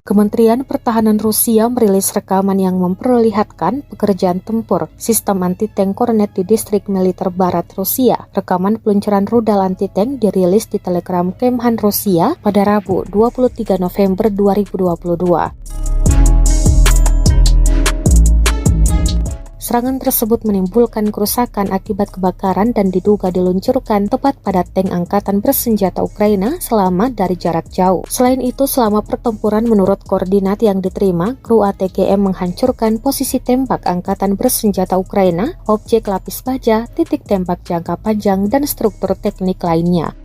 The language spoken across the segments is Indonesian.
Kementerian Pertahanan Rusia merilis rekaman yang memperlihatkan pekerjaan tempur sistem anti-tank kornet di distrik militer barat Rusia. Rekaman peluncuran rudal anti-tank dirilis di Telegram Kemhan Rusia pada Rabu 23 November 2022. Serangan tersebut menimbulkan kerusakan akibat kebakaran dan diduga diluncurkan tepat pada tank angkatan bersenjata Ukraina selama dari jarak jauh. Selain itu, selama pertempuran menurut koordinat yang diterima, kru ATGM menghancurkan posisi tembak angkatan bersenjata Ukraina, objek lapis baja, titik tembak jangka panjang, dan struktur teknik lainnya.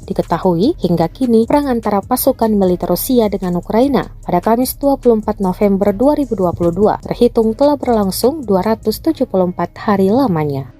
Diketahui hingga kini perang antara pasukan militer Rusia dengan Ukraina pada Kamis 24 November 2022 terhitung telah berlangsung 274 hari lamanya.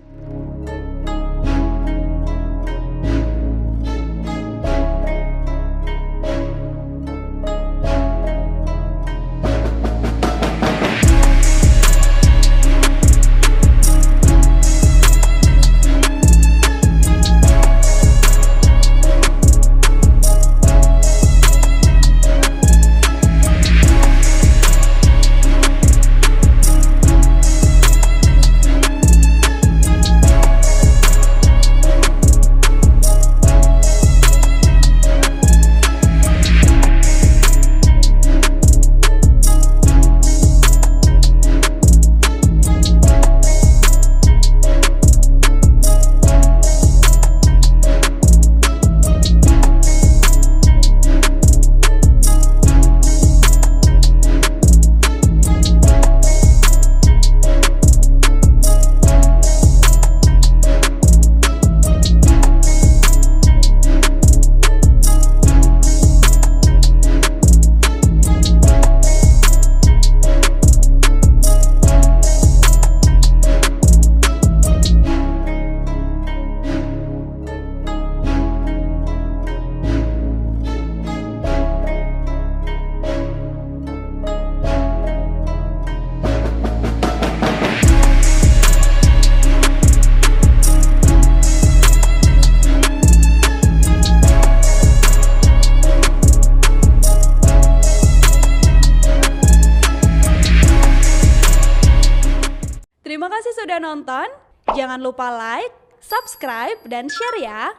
Terima kasih sudah nonton. Jangan lupa like, subscribe, dan share ya.